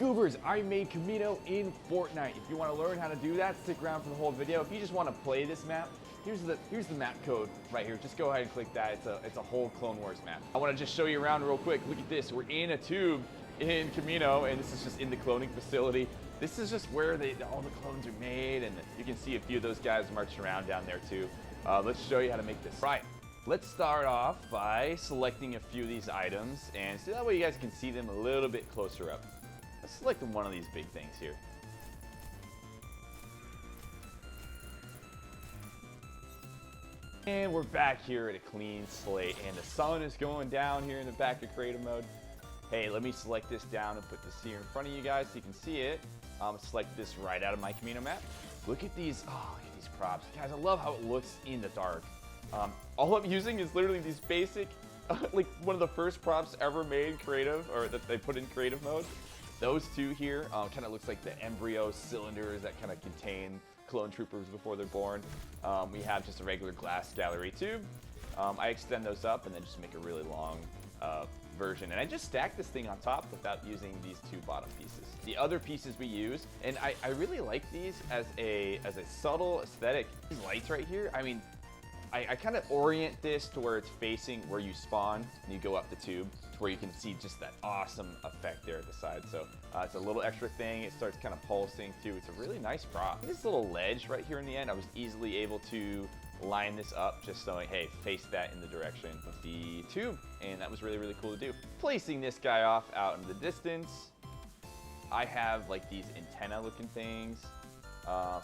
Goobers, I made Camino in Fortnite. If you want to learn how to do that, stick around for the whole video. If you just want to play this map, here's the map code right here. Just go ahead and click that. It's a whole Clone Wars map. I want to just show you around real quick. Look at this. We're in a tube in Camino, and this is just in the cloning facility. This is just where all the clones are made, and you can see a few of those guys marching around down there too. Let's show you how to make this. Right. Let's start off by selecting a few of these items, and so that way you guys can see them a little bit closer up. Let's select one of these big things here. And we're back here at a clean slate, and the sun is going down here in the back of creative mode. Hey, let me select this down and put this here in front of you guys so you can see it. Select this right out of my Camino map. Look at these, look at these props. Guys, I love how it looks in the dark. All I'm using is literally these basic, like one of the first props ever made creative, or that they put in creative mode. Those two here kind of looks like the embryo cylinders that kind of contain clone troopers before they're born. We have just a regular glass gallery tube. I extend those up and then just make a really long version. And I just stack this thing on top without using these two bottom pieces. The other pieces we use, and I really like these as a subtle aesthetic. These lights right here, I mean, I kind of orient this to where it's facing where you spawn and you go up the tube to where you can see just that awesome effect there at the side. So it's a little extra thing. It starts kind of pulsing too. It's a really nice prop. This little ledge right here in the end, I was easily able to line this up just so, hey, face that in the direction of the tube. And that was really, really cool to do. Placing this guy off out in the distance, I have like these antenna looking things.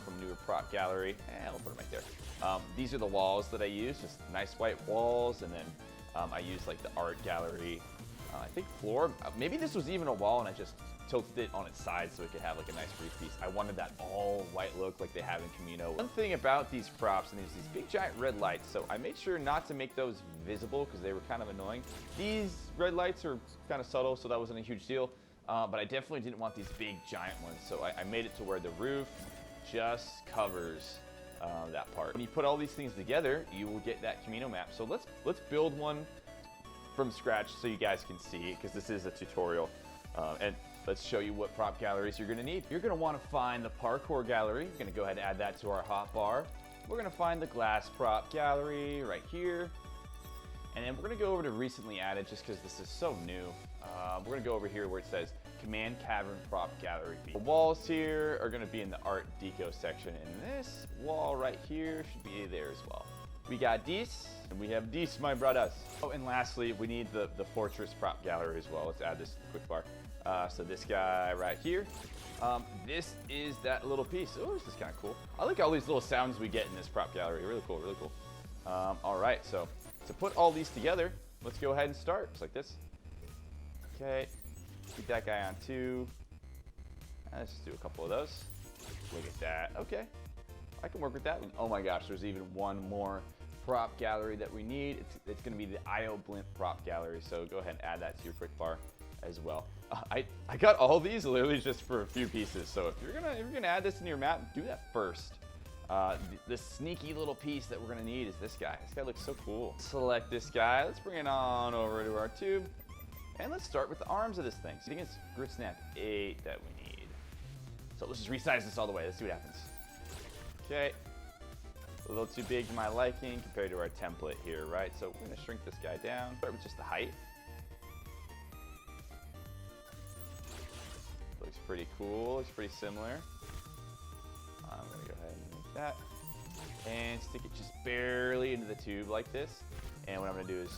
From newer prop gallery, I'll put them right there. These are the walls that I use, just nice white walls, and then I use like the art gallery, I think floor. Maybe this was even a wall and I just tilted it on its side so it could have like a nice roof piece. I wanted that all white look like they have in Camino. One thing about these props, and there's these big giant red lights, so I made sure not to make those visible because they were kind of annoying. These red lights are kind of subtle, so that wasn't a huge deal, but I definitely didn't want these big giant ones, so I made it to where the roof just covers that part. When you put all these things together, you will get that Camino map. So let's build one from scratch so you guys can see, because this is a tutorial. And let's show you what prop galleries you're gonna need. You're gonna wanna find the parkour gallery. You're gonna go ahead and add that to our hotbar. We're gonna find the glass prop gallery right here. And then we're gonna go over to recently added, just because this is so new. We're gonna go over here where it says Command Cavern Prop Gallery. The walls here are gonna be in the art deco section, and this wall right here should be there as well. We got these, and we have these, my brothers. Oh, and lastly, we need the Fortress Prop Gallery as well. Let's add this to the quick bar. So this guy right here. This is that little piece. Oh, this is kind of cool. I like all these little sounds we get in this prop gallery. Really cool, really cool. All right, so to put all these together, let's go ahead and start, just like this. Okay, keep that guy on two. Let's just do a couple of those. Look at that. Okay, I can work with that. Oh my gosh, there's even one more prop gallery that we need. It's going to be the IO Blimp prop gallery. So go ahead and add that to your quick bar as well. I got all these literally just for a few pieces. So if you're gonna add this in your map, do that first. The sneaky little piece that we're gonna need is this guy. This guy looks so cool. Select this guy. Let's bring it on over to our tube. And let's start with the arms of this thing. So I think it's Grit Snap 8 that we need. So let's just resize this all the way. Let's see what happens. Okay. A little too big to my liking compared to our template here, right? So we're gonna shrink this guy down. Start with just the height. Looks pretty cool. Looks pretty similar. I'm gonna go ahead and make that. And stick it just barely into the tube like this. And what I'm gonna do is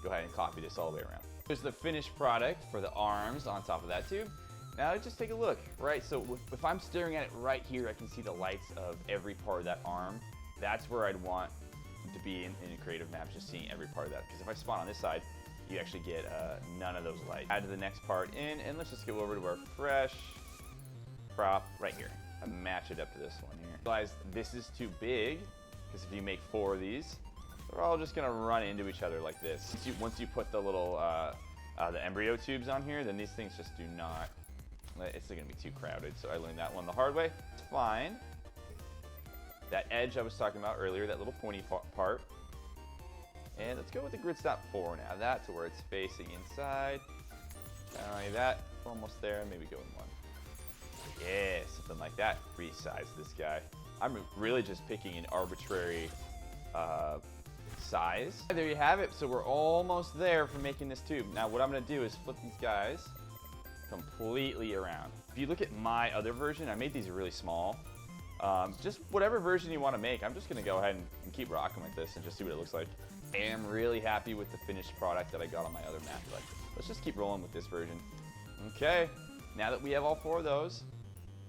go ahead and copy this all the way around. Here's the finished product for the arms on top of that tube. Now just take a look, right? So if I'm staring at it right here, I can see the lights of every part of that arm. That's where I'd want to be in creative maps, just seeing every part of that. Because if I spawn on this side, you actually get none of those lights. Add the next part in, and let's just go over to our fresh prop right here and match it up to this one here. Realize this is too big, because if you make 4 of these, they're all just gonna run into each other like this. Once you put the little the embryo tubes on here, then these things just do not. It's gonna be too crowded. So I learned that one the hard way. It's fine. That edge I was talking about earlier, that little pointy part. And let's go with the Grid Stop 4 now. That to where it's facing inside. Not only that, we're almost there. Maybe go in one. Yeah, something like that. Resize this guy. I'm really just picking an arbitrary size. There you have it. So we're almost there for making this tube. Now what I'm going to do is flip these guys completely around. If you look at my other version, I made these really small. Just whatever version you want to make, I'm just going to go ahead and keep rocking with this and just see what it looks like. I am really happy with the finished product that I got on my other map, but let's just keep rolling with this version. Okay, now that we have all 4 of those,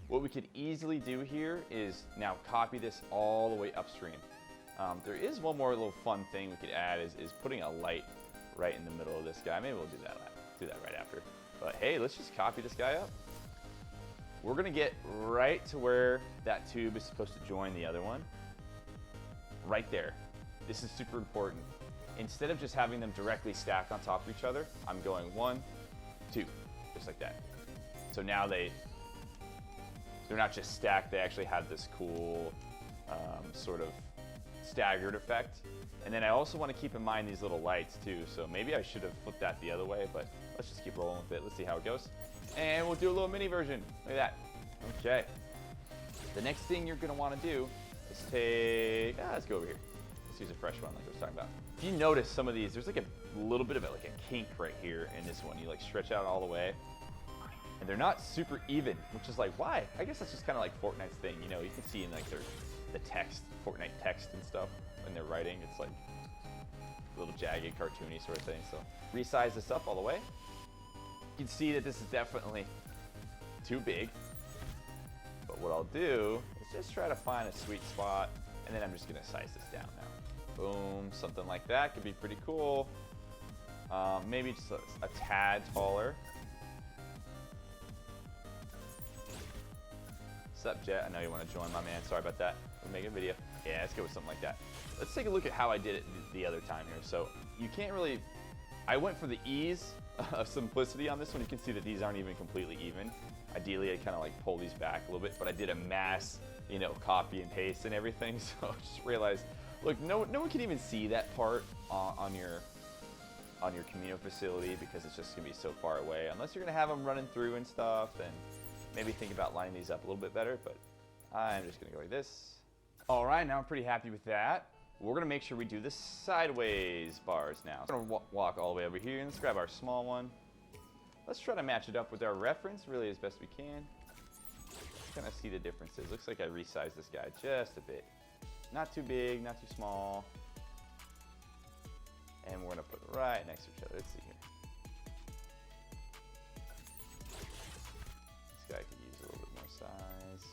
what we could easily do here is now copy this all the way upstream. There is one more little fun thing we could add is putting a light right in the middle of this guy. Maybe we'll do that right after. But hey, let's just copy this guy up. We're gonna get right to where that tube is supposed to join the other one. Right there. This is super important. Instead of just having them directly stacked on top of each other, I'm going 1, 2, just like that. So now they're not just stacked, they actually have this cool sort of staggered effect. And then I also want to keep in mind these little lights too, so maybe I should have flipped that the other way, but let's just keep rolling with it. Let's see how it goes. And we'll do a little mini version. Look at that. Okay. The next thing you're going to want to do is take... let's go over here. Let's use a fresh one like I was talking about. If you notice some of these, there's like a little bit of like a kink right here in this one. You like stretch out all the way. And they're not super even, which is like, why? I guess that's just kind of like Fortnite's thing. You know, you can see in like the text, Fortnite text and stuff, when they're writing, it's like a little jagged, cartoony sort of thing. So resize this up all the way. You can see that this is definitely too big. But what I'll do is just try to find a sweet spot, and then I'm just gonna size this down now. Boom, something like that could be pretty cool. Maybe just a tad taller. What's up, Jet? I know you want to join, my man. Sorry about that. We're making a video. Yeah, let's go with something like that. Let's take a look at how I did it the other time here. So you can't really... I went for the ease of simplicity on this one. You can see that these aren't even completely even. Ideally, I kind of like pull these back a little bit, but I did a mass, you know, copy and paste and everything. So I just realized, look, no one can even see that part on your Camino facility because it's just gonna be so far away. Unless you're gonna have them running through and stuff, then maybe think about lining these up a little bit better. But I'm just gonna go like this. All right, now I'm pretty happy with that. We're gonna make sure we do the sideways bars now. I'm gonna walk all the way over here and let's grab our small one. Let's try to match it up with our reference really as best we can. Just kind of see the differences. Looks like I resized this guy just a bit. Not too big, not too small. And we're gonna put it right next to each other. Let's see here. This guy could use a little bit more size.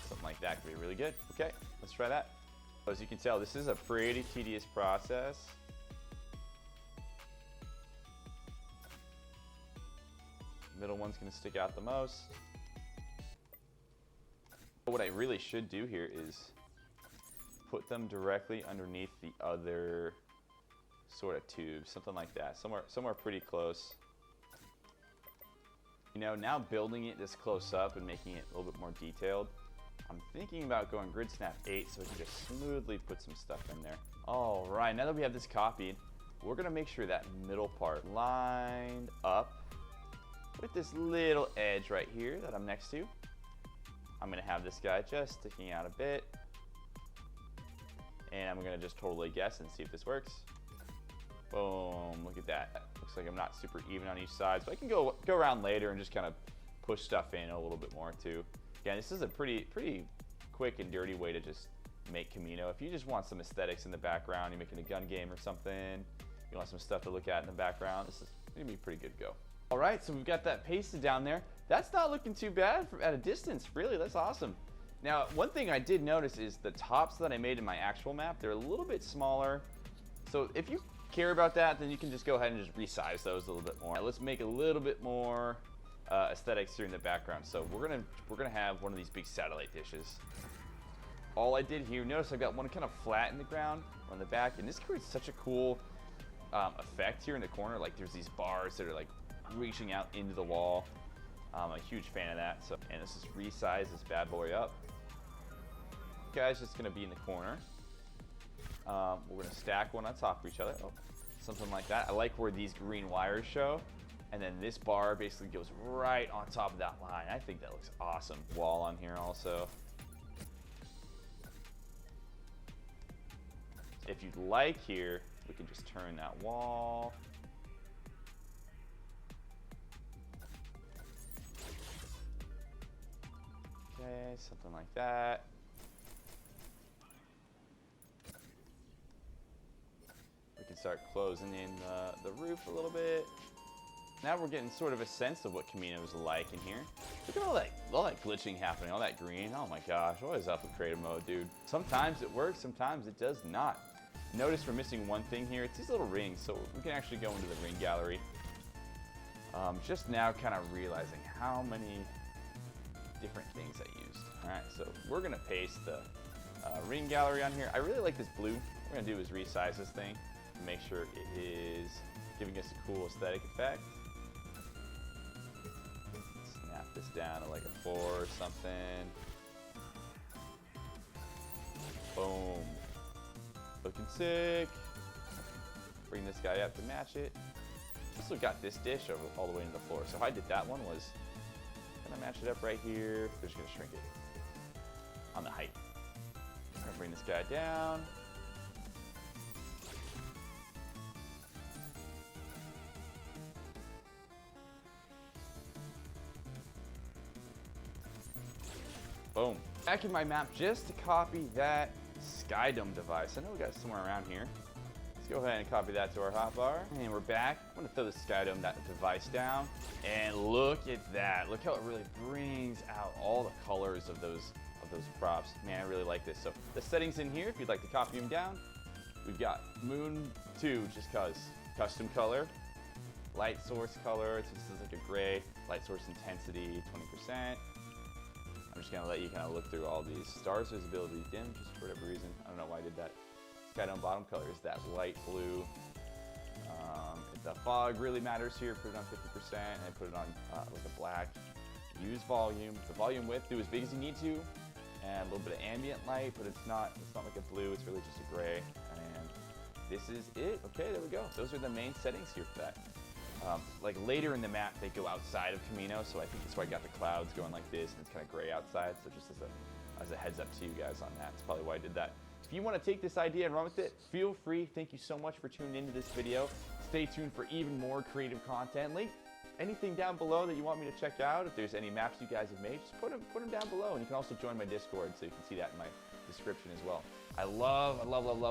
Something like that could be really good. Okay, let's try that. As you can tell, this is a pretty tedious process. Middle one's gonna stick out the most. What I really should do here is put them directly underneath the other sort of tube, something like that, somewhere pretty close. You know, now building it this close up and making it a little bit more detailed, I'm thinking about going grid snap 8 so we can just smoothly put some stuff in there. All right, now that we have this copied, we're gonna make sure that middle part lined up with this little edge right here that I'm next to. I'm gonna have this guy just sticking out a bit. And I'm gonna just totally guess and see if this works. Boom, look at that. Looks like I'm not super even on each side, so I can go around later and just kind of push stuff in a little bit more too. Again, this is a pretty quick and dirty way to just make Camino. If you just want some aesthetics in the background, you're making a gun game or something, you want some stuff to look at in the background, this is gonna be pretty good to go. All right, so we've got that pasted down there. That's not looking too bad at a distance, really, that's awesome. Now, one thing I did notice is the tops that I made in my actual map, they're a little bit smaller. So if you care about that, then you can just go ahead and just resize those a little bit more. Now, let's make a little bit more aesthetics here in the background. So we're gonna have one of these big satellite dishes. All I did here, notice I've got one kind of flat in the ground on the back, and this creates such a cool effect here in the corner. Like there's these bars that are like reaching out into the wall. I'm a huge fan of that. So, and let's just resize this bad boy up. Guys, just gonna be in the corner. We're gonna stack one on top of each other. Oh, something like that. I like where these green wires show. And then this bar basically goes right on top of that line. I think that looks awesome. Wall on here also. If you'd like here, we can just turn that wall. Okay, something like that. We can start closing in the roof a little bit. Now we're getting sort of a sense of what Camino is like in here. Look at all that glitching happening, all that green. Oh my gosh, what is up with creative mode, dude? Sometimes it works, sometimes it does not. Notice we're missing one thing here. It's these little rings, so we can actually go into the ring gallery. Just now kind of realizing how many different things I used. All right, so we're gonna paste the ring gallery on here. I really like this blue. What we're gonna do is resize this thing to make sure it is giving us a cool aesthetic effect. Snap this down to like a 4 or something. Boom. Looking sick. Bring this guy up to match it. Also got this dish over all the way into the floor. So how I did that one was gonna match it up right here. We're just gonna shrink it on the height. I'm gonna bring this guy down. Boom. Back in my map just to copy that Sky Dome device. I know we got it somewhere around here. Let's go ahead and copy that to our hotbar. And we're back. I'm gonna throw the Sky Dome device down. And look at that. Look how it really brings out all the colors of those props. Man, I really like this. So the settings in here, if you'd like to copy them down, we've got Moon 2, just cause custom color, light source color. This is like a gray, light source intensity, 20%. I'm just gonna let you kind of look through all these. Stars visibility dim, just for whatever reason. I don't know why I did that. Sky Dome bottom color is that light blue. If the fog really matters here, put it on 50% and put it on like a black. Use volume. The volume width, do as big as you need to. And a little bit of ambient light, but it's not like a blue, it's really just a gray. And this is it. Okay, there we go. Those are the main settings here for that. Like later in the map, they go outside of Camino, so I think that's why I got the clouds going like this, and it's kind of gray outside. So just as a heads up to you guys on that, that's probably why I did that. If you want to take this idea and run with it, feel free. Thank you so much for tuning into this video. Stay tuned for even more creative content. Link anything down below that you want me to check out. If there's any maps you guys have made, just put them down below, and you can also join my Discord, so you can see that in my description as well. I love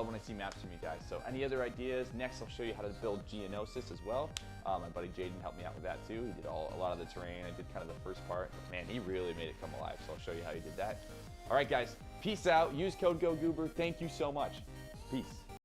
when I see maps from you guys. So any other ideas? Next, I'll show you how to build Geonosis as well. My buddy Jaden helped me out with that too. He did a lot of the terrain. I did kind of the first part. But man, he really made it come alive. So I'll show you how he did that. All right, guys. Peace out. Use code GoGoober. Thank you so much. Peace.